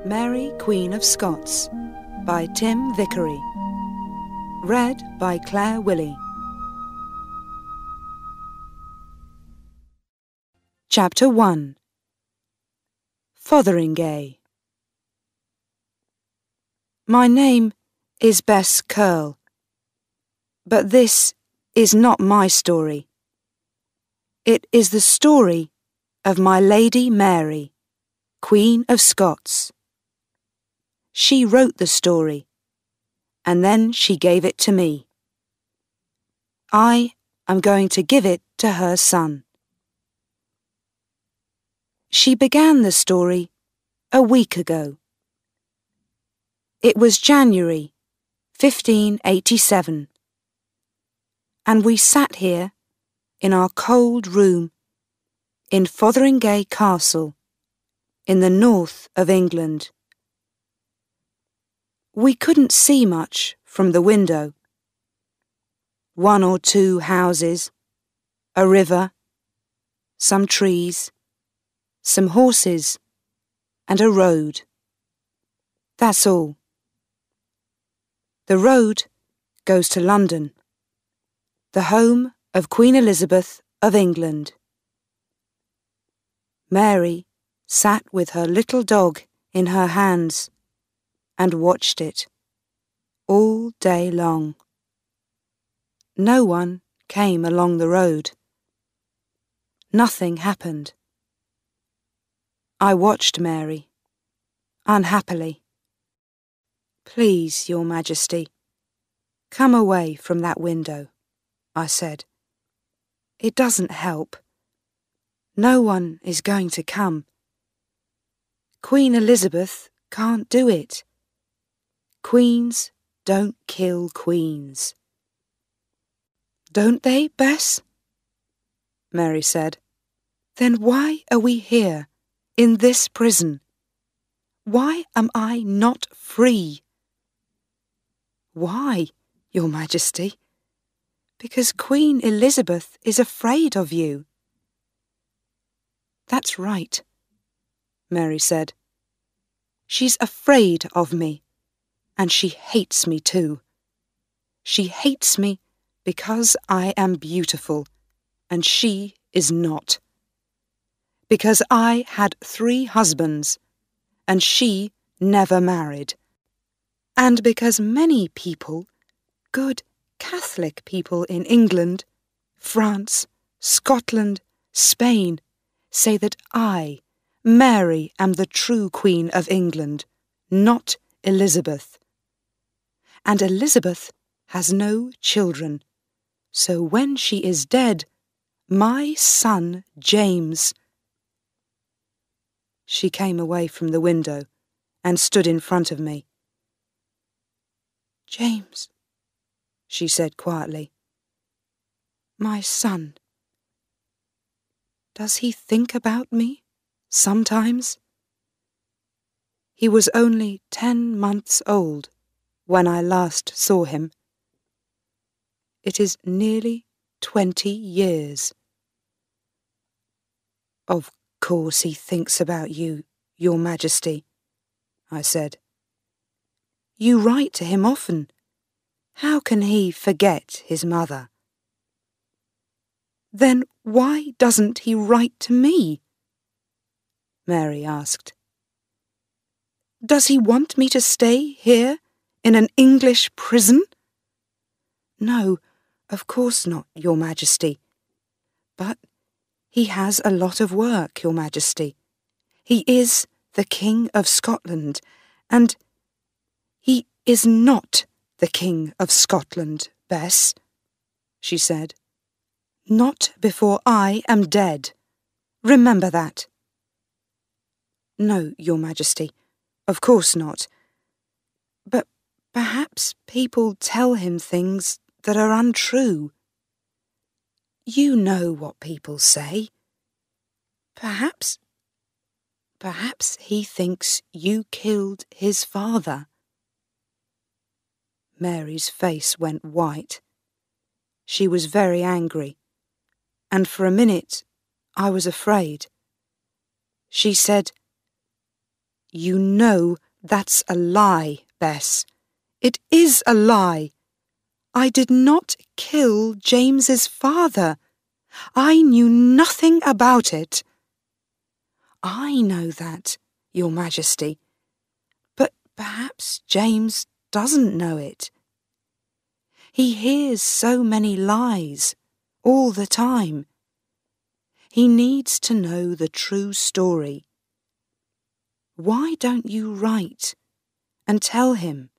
Mary, Queen of Scots by Tim Vickery. Read by Claire Willey. Chapter 1. Fotheringay. My name is Bess Curl, but this is not my story. It is the story of my Lady Mary, Queen of Scots. She wrote the story, and then she gave it to me. I am going to give it to her son. She began the story a week ago. It was January 1587, and we sat here in our cold room in Fotheringay Castle in the north of England. We couldn't see much from the window. 1 or 2 houses, a river, some trees, some horses, and a road. That's all. The road goes to London, the home of Queen Elizabeth of England. Mary sat with her little dog in her hands and watched it all day long. No one came along the road. Nothing happened. I watched Mary, unhappily. "Please, Your Majesty, come away from that window," I said. "It doesn't help. No one is going to come. Queen Elizabeth can't do it. Queens don't kill queens." "Don't they, Bess?" Mary said. "Then why are we here, in this prison? Why am I not free?" "Why, Your Majesty? Because Queen Elizabeth is afraid of you." "That's right," Mary said. "She's afraid of me, and she hates me too. She hates me because I am beautiful, and she is not. Because I had 3 husbands, and she never married. And because many people, good Catholic people in England, France, Scotland, Spain, say that I, Mary, am the true Queen of England, not Elizabeth. And Elizabeth has no children, so when she is dead, my son James—" She came away from the window and stood in front of me. "James," she said quietly, "my son. Does he think about me sometimes? He was only 10 months old when I last saw him. It is nearly 20 years. Of course he thinks about you, Your Majesty," I said. "You write to him often. How can he forget his mother?" "Then why doesn't he write to me?" Mary asked. "Does he want me to stay here in an English prison?" "No, of course not, Your Majesty. But he has a lot of work, Your Majesty. He is the King of Scotland, and he is not the King of Scotland, Bess," she said. "Not before I am dead. Remember that." "No, Your Majesty, of course not. But perhaps people tell him things that are untrue. You know what people say. Perhaps he thinks you killed his father." Mary's face went white. She was very angry, and for a minute I was afraid. She said, You know that's a lie, Bess. It is a lie. I did not kill James's father. I knew nothing about it. I know that, Your Majesty. But perhaps James doesn't know it. He hears so many lies all the time. He needs to know the true story. Why don't you write and tell him?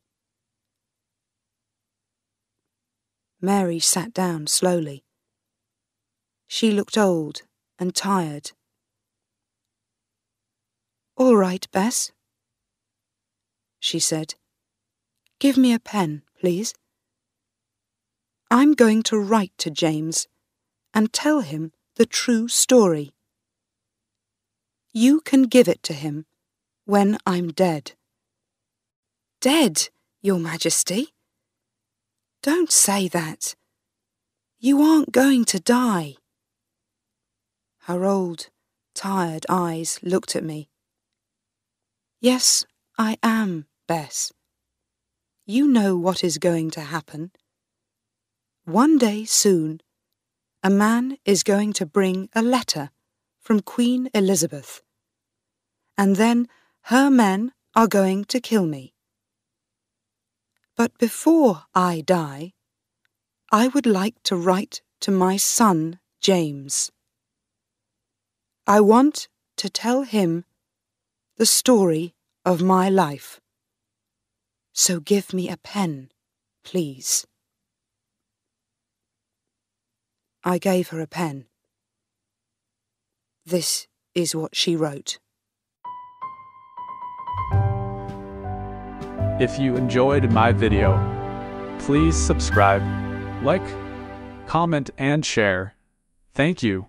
Mary sat down slowly. She looked old and tired. "All right, Bess," she said. "Give me a pen, please. I'm going to write to James and tell him the true story. You can give it to him when I'm dead." "Dead, Your Majesty? Don't say that. You aren't going to die." Her old, tired eyes looked at me. "Yes, I am, Bess. You know what is going to happen. One day soon, a man is going to bring a letter from Queen Elizabeth, and then her men are going to kill me. But before I die, I would like to write to my son, James. I want to tell him the story of my life. So give me a pen, please." I gave her a pen. This is what she wrote. If you enjoyed my video, please subscribe, like, comment, and share. Thank you.